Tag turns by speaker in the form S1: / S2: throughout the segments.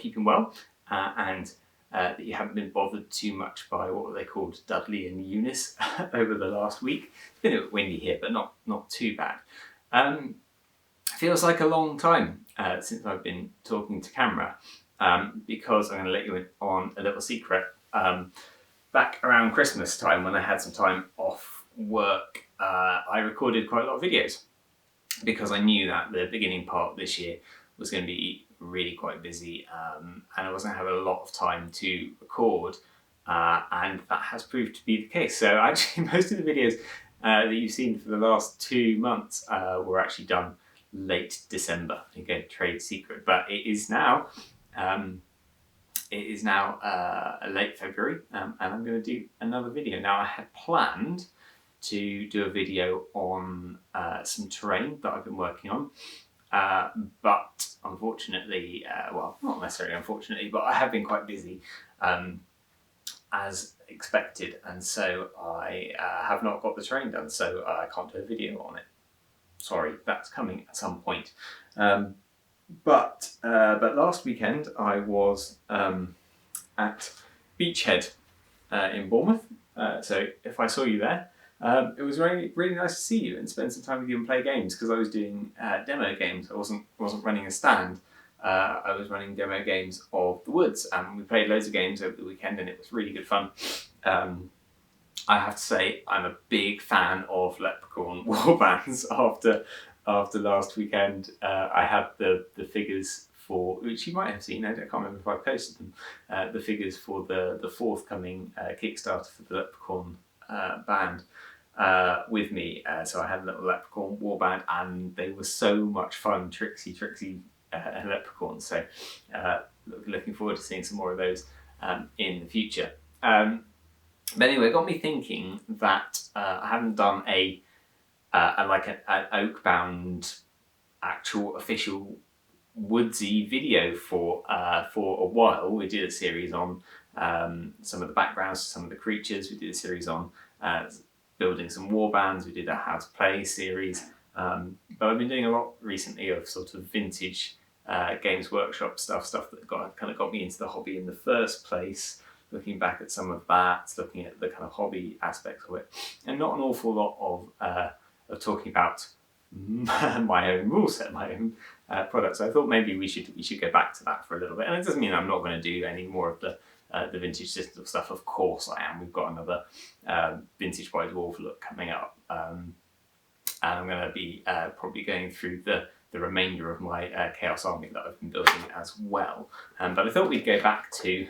S1: keeping well and that you haven't been bothered too much by what they called Dudley and Eunice over the last week. It's been a bit windy here, but not too bad. Feels like a long time since I've been talking to camera, because I'm going to let you in on a little secret. Back around Christmas time, when I had some time off work, I recorded quite a lot of videos because I knew that the beginning part of this year was going to be really quite busy, and I wasn't going to have a lot of time to record, and that has proved to be the case. So actually most of the videos that you've seen for the last 2 months were actually done late December. Again, trade secret, but it is now late February, and I'm going to do another video. Now, I had planned to do a video on some terrain that I've been working on, but unfortunately, well, not necessarily unfortunately, but I have been quite busy as expected, and so I have not got the terrain done, so I can't do a video on it. Sorry, that's coming at some point. But last weekend I was at Beachhead in Bournemouth. So if I saw you there, it was really nice to see you and spend some time with you and play games, because I was doing demo games. I wasn't running a stand. I was running demo games of the woods, and we played loads of games over the weekend, and it was really good fun. I have to say I'm a big fan of Leprechaun warbands. After last weekend, I had the figures for, which you might have seen, I can't remember if I posted them, the figures for the forthcoming Kickstarter for the Leprechaun band with me. So I had a little Leprechaun warband, and they were so much fun, tricksy leprechauns. So looking forward to seeing some more of those in the future. But anyway, it got me thinking that I haven't done an oak-bound, actual official woodsy video for a while. We did a series on some of the backgrounds to some of the creatures. We did a series on building some warbands. We did a how to play series. But I've been doing a lot recently of sort of vintage Games Workshop stuff that kind of got me into the hobby in the first place. Looking back at some of that, looking at the kind of hobby aspects of it, and not an awful lot of talking about my own rule set, my own products. So I thought maybe we should go back to that for a little bit. And it doesn't mean I'm not going to do any more of the vintage system stuff. Of course I am. We've got another vintage by dwarf look coming up, and I'm going to be probably going through the remainder of my Chaos Army that I've been building as well. But I thought we'd go back to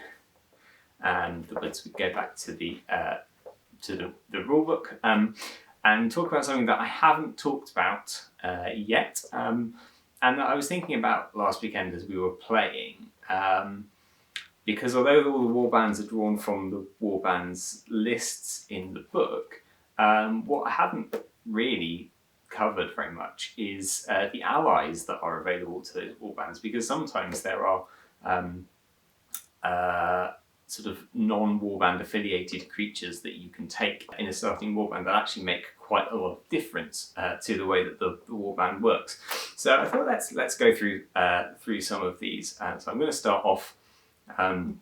S1: the woods. We'd go back to the rule book. And talk about something that I haven't talked about yet, and that I was thinking about last weekend as we were playing, because although all the warbands are drawn from the warbands lists in the book, what I haven't really covered very much is the allies that are available to those warbands, because sometimes there are sort of non-warband affiliated creatures that you can take in a starting warband that actually make quite a lot of difference to the way that the warband works. So I thought let's go through some of these. So I'm going to start off. The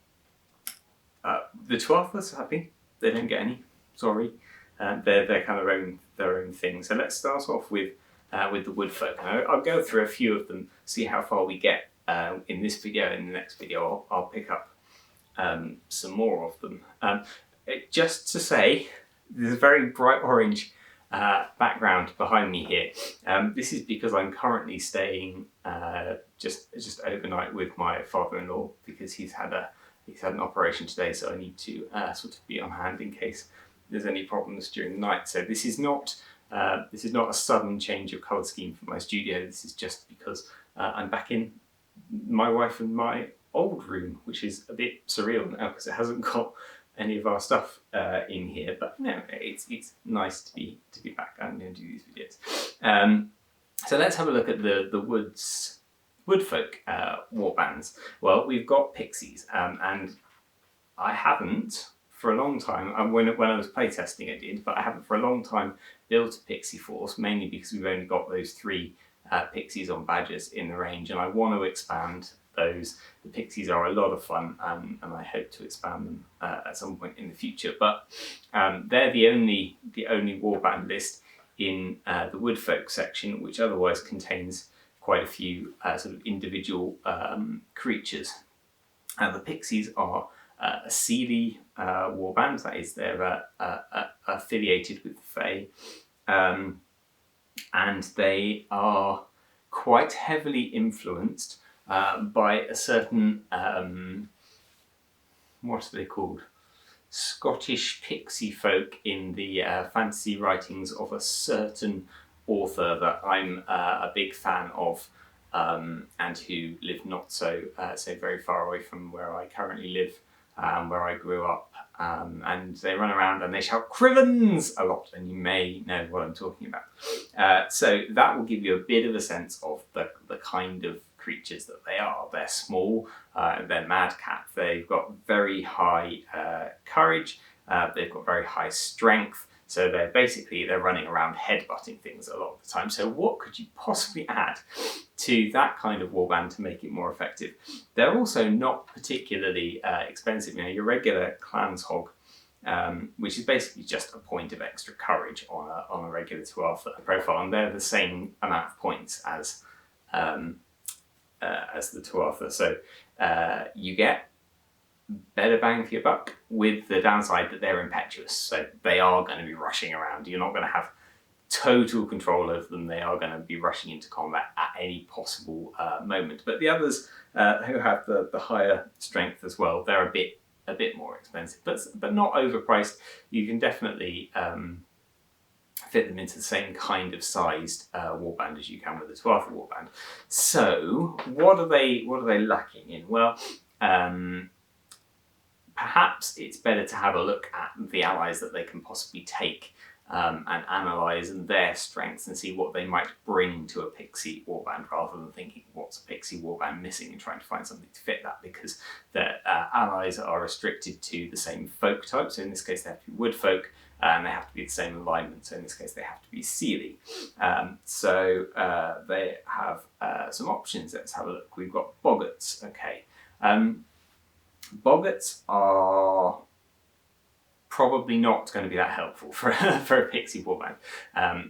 S1: 12th, happy they don't get any. Sorry, they're kind of their own thing. So let's start off with the wood folk. I'll go through a few of them, see how far we get in this video. In the next video, I'll pick up some more of them. Just to say, there's a very bright orange background behind me here. This is because I'm currently staying just overnight with my father-in-law, because he's had an operation today, so I need to sort of be on hand in case there's any problems during the night. So this is not a sudden change of colour scheme for my studio. This is just because I'm back in my wife and my old room, which is a bit surreal now because it hasn't got any of our stuff in here. But no, it's nice to be back. I'm going to do these videos. So let's have a look at the woodfolk warbands. Well, we've got pixies, and I haven't for a long time. When I was playtesting, I did, but I haven't for a long time built a pixie force, mainly because we've only got those 3 pixies on badgers in the range, and I want to expand those. The pixies are a lot of fun, and I hope to expand them at some point in the future. But they're the only warband list in the woodfolk section, which otherwise contains quite a few sort of individual creatures. The pixies are a Seelie warband, that is, they're affiliated with the Fae, and they are quite heavily influenced by a certain, what are they called? Scottish pixie folk in the fantasy writings of a certain author that I'm a big fan of, and who live not so very far away from where I currently live, where I grew up. And they run around and they shout "Crivens" a lot, and you may know what I'm talking about. So that will give you a bit of a sense of the kind of creatures that they are. They're small, they're madcap, they've got very high courage, they've got very high strength, so they're running around headbutting things a lot of the time. So what could you possibly add to that kind of warband to make it more effective? They're also not particularly expensive. You know, your regular Clans Hog, which is basically just a point of extra courage on a regular Tuatha profile, and they're the same amount of points as the Tuatha. So you get better bang for your buck, with the downside that they're impetuous. So they are going to be rushing around. You're not going to have total control over them. They are going to be rushing into combat at any possible moment. But the others who have the higher strength as well, they're a bit more expensive, but not overpriced. You can definitely fit them into the same kind of sized warband as you can with the Tuatha warband. So what are they lacking in? Well, perhaps it's better to have a look at the allies that they can possibly take, and analyse their strengths and see what they might bring to a pixie warband, rather than thinking what's a pixie warband missing and trying to find something to fit that, because the allies are restricted to the same folk type. So in this case they have to be woodfolk, and they have to be the same alignment. So in this case they have to be Seelie. So they have some options. Let's have a look. We've got boggarts. Okay. Boggarts are probably not going to be that helpful for a pixie warband.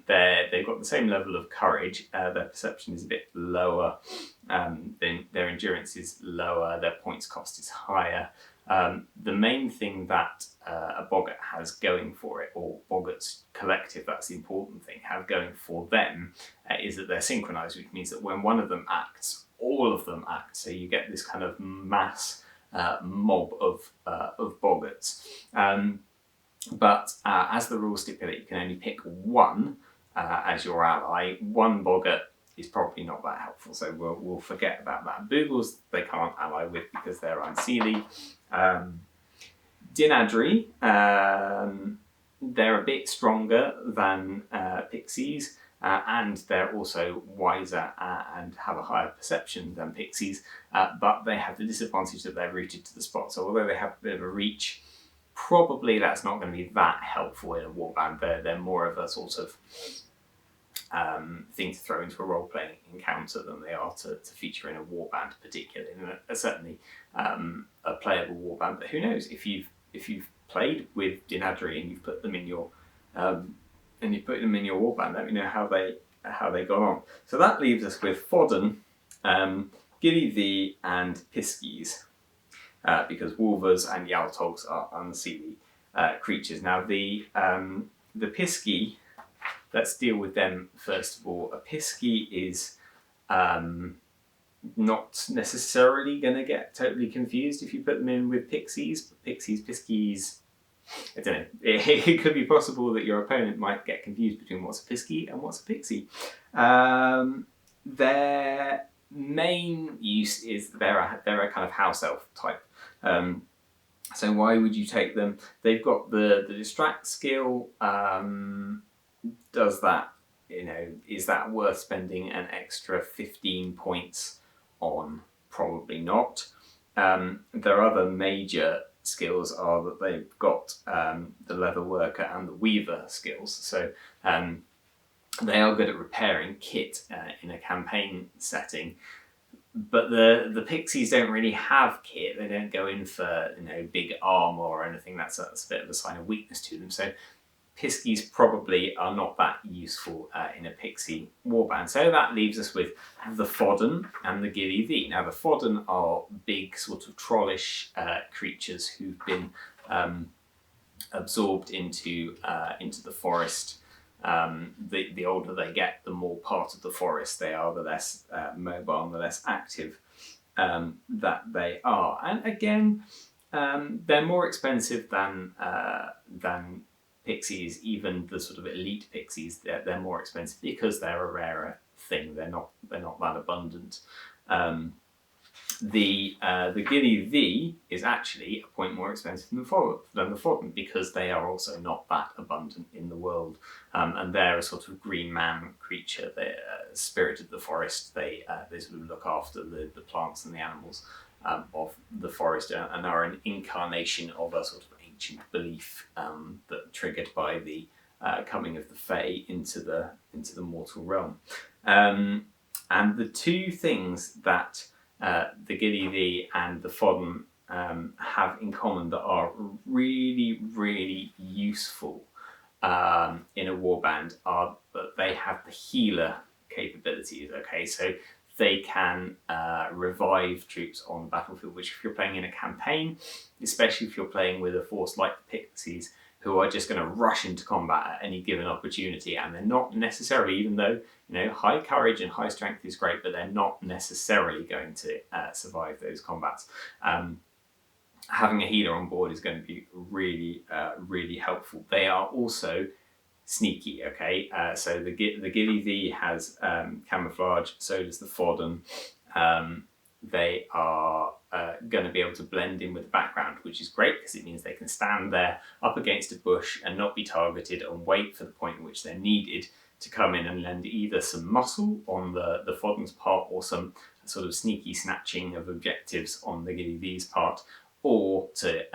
S1: They've got the same level of courage, their perception is a bit lower, their endurance is lower, their points cost is higher. The main thing that a boggart has going for it, or boggarts collective, that's the important thing, have going for them, is that they're synchronized, which means that when one of them acts, all of them act. So you get this kind of mass mob of boggarts. But as the rules stipulate, you can only pick one as your ally. One boggart is probably not that helpful, so we'll forget about that. Boogles they can't ally with because they're Unseelie. Dinadri, they're a bit stronger than pixies, and they're also wiser and have a higher perception than pixies, but they have the disadvantage that they're rooted to the spot. So although they have a bit of a reach, probably that's not going to be that helpful in a warband. They're more of a sort of thing to throw into a role-playing encounter than they are to feature in a warband, particularly. And certainly a playable warband. But who knows, if you've played with Dinadri and you've put them in your warband, let me know how they got on. So that leaves us with Fodden, Gilly and Piskies, because Wolvers and Yaltogs are Unseelie creatures. Now the Piskie, let's deal with them first of all. A Piskie is not necessarily going to get totally confused if you put them in with pixies. Piskies, I don't know. It could be possible that your opponent might get confused between what's a Piskie and what's a pixie. Their main use is they're a kind of house elf type. So why would you take them? They've got the distract skill. Does that, is that worth spending an extra 15 points on? Probably not. Their other major skills are that they've got the leather worker and the weaver skills. So they are good at repairing kit in a campaign setting. but the pixies don't really have kit. They don't go in for big armor or anything. That's a bit of a sign of weakness to them. So piskies probably are not that useful in a pixie warband. So that leaves us with the fodden and the gilly thee. Now the fodden are big sort of trollish creatures who've been absorbed into the forest. The older they get, the more part of the forest they are, the less mobile and the less active that they are. And again, they're more expensive than pixies, even the sort of elite pixies. They're more expensive because they're a rarer thing. They're not that abundant. The gilly thee is actually a point more expensive than the fodden because they are also not that abundant in the world, and they're a sort of green man creature. They're spirit of the forest. They sort of look after the plants and the animals of the forest, and are an incarnation of a sort of ancient belief that triggered by the coming of the Fae into the mortal realm. And the two things that the gilly thee and the fodden have in common that are really, really useful in a warband are that they have the healer capabilities. Okay, so they can revive troops on the battlefield, which if you're playing in a campaign, especially if you're playing with a force like the pixies, who are just going to rush into combat at any given opportunity, and they're not necessarily, even though high courage and high strength is great, but they're not necessarily going to survive those combats. Having a healer on board is going to be really, really helpful. They are also sneaky. Okay, so the gilly thee has camouflage, so does the fodden. They are going to be able to blend in with the background, which is great because it means they can stand there up against a bush and not be targeted and wait for the point in which they're needed to come in and lend either some muscle on the fodden's part or some sort of sneaky snatching of objectives on the gilly thee's part, or to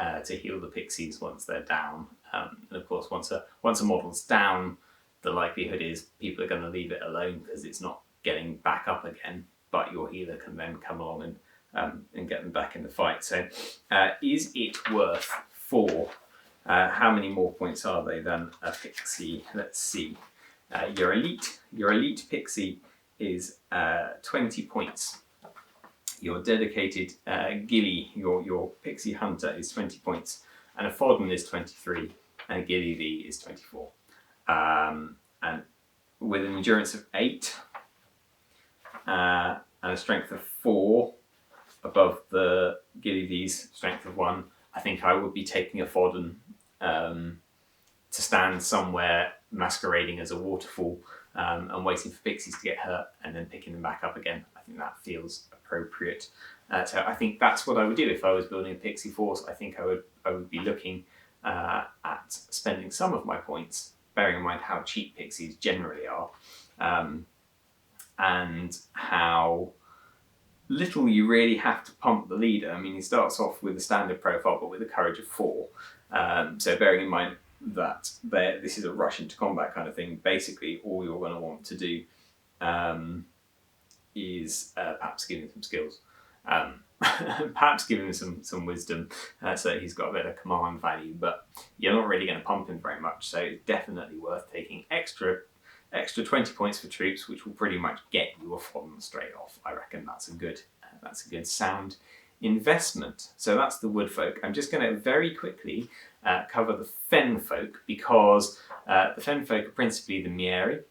S1: heal the pixies once they're down. And of course, once a model's down, the likelihood is people are going to leave it alone because it's not getting back up again. But your healer can then come along and get them back in the fight. So, is it worth 4? How many more points are they than a pixie? Let's see. Your elite pixie is 20 points. Your dedicated gilly, your pixie hunter, is 20 points, and a fodden is 23, and a gilly thee is 24. And with an endurance of 8 and a strength of 4 above the gilly thee's strength of 1, I think I would be taking a fodden to stand somewhere masquerading as a waterfall and waiting for pixies to get hurt and then picking them back up again. I think that feels appropriate. So I think that's what I would do if I was building a pixie force. I think I would be looking at spending some of my points, bearing in mind how cheap pixies generally are, and how little you really have to pump the leader. I mean, he starts off with a standard profile, but with a courage of 4. So bearing in mind that this is a rush into combat kind of thing, basically all you're going to want to do is perhaps give him some skills. Perhaps give him some wisdom so that he's got a bit of command value, but you're not really going to pump him very much, so it's definitely worth taking extra 20 points for troops, which will pretty much get you a fodden straight off. I reckon that's a good sound investment. So that's the wood folk. I'm just going to very quickly cover the fen folk, because the fen folk are principally the Mieri,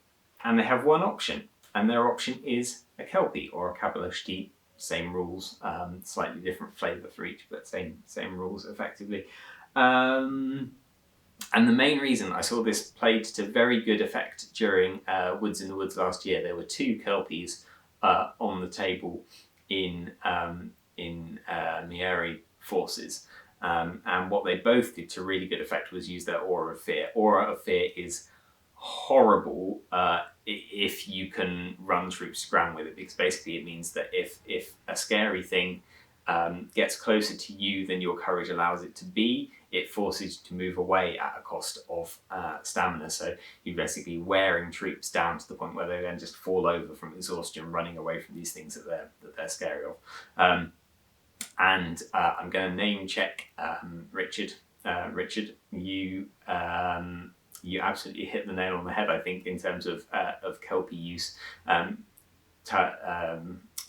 S1: and they have one option, and their option is a Kelpie or a Kabalashti. Same rules, slightly different flavour for each, but same rules effectively. And the main reason I saw this played to very good effect during Woods in the Woods last year, there were 2 Kelpies on the table in Mieri forces. And what they both did to really good effect was use their Aura of Fear. Aura of Fear is horrible if you can run troops scram with it, because basically it means that if a scary thing gets closer to you than your courage allows it to be, it forces you to move away at a cost of stamina. So you're basically wearing troops down to the point where they then just fall over from exhaustion, running away from these things that they're scary of. I'm going to name check Richard. Richard, you absolutely hit the nail on the head, I think, in terms of Kelpie use.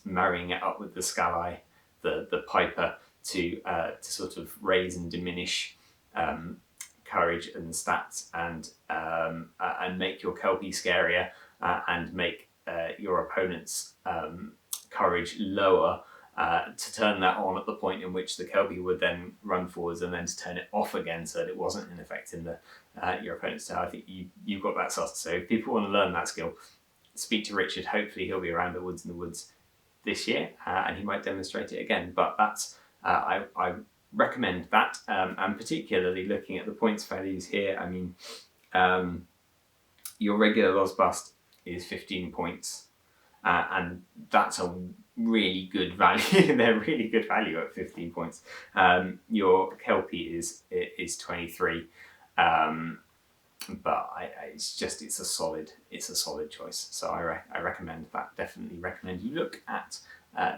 S1: Marrying it up with the Scalai, the Piper, to sort of raise and diminish courage and stats, and make your Kelpie scarier, and make your opponent's courage lower, to turn that on at the point in which the Kelpie would then run forwards, and then to turn it off again so that it wasn't in effect in your opponent's turn. I think you've got that sussed. So if people want to learn that skill, speak to Richard. Hopefully he'll be around at Woods in the Woods this year, and he might demonstrate it again. But that's I recommend that, and particularly looking at the points values here. I mean, your regular Loz Bust is 15 points, and that's a really good value. They're really good value at 15 points. Your Kelpie is 23. But it's a solid choice. So I recommend that. Definitely recommend you look at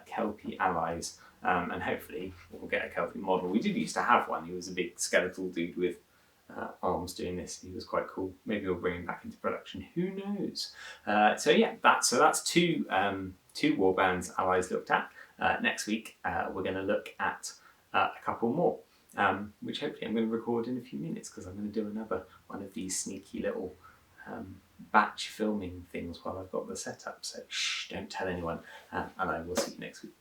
S1: Kelpie allies, and hopefully we'll get a Kelpie model. We did used to have one. He was a big skeletal dude with arms doing this. He was quite cool. Maybe we'll bring him back into production. Who knows? So yeah, that's two warbands allies looked at. Next week we're going to look at a couple more. Which hopefully I'm going to record in a few minutes, because I'm going to do another one of these sneaky little batch filming things while I've got the setup. So shh, don't tell anyone, and I will see you next week.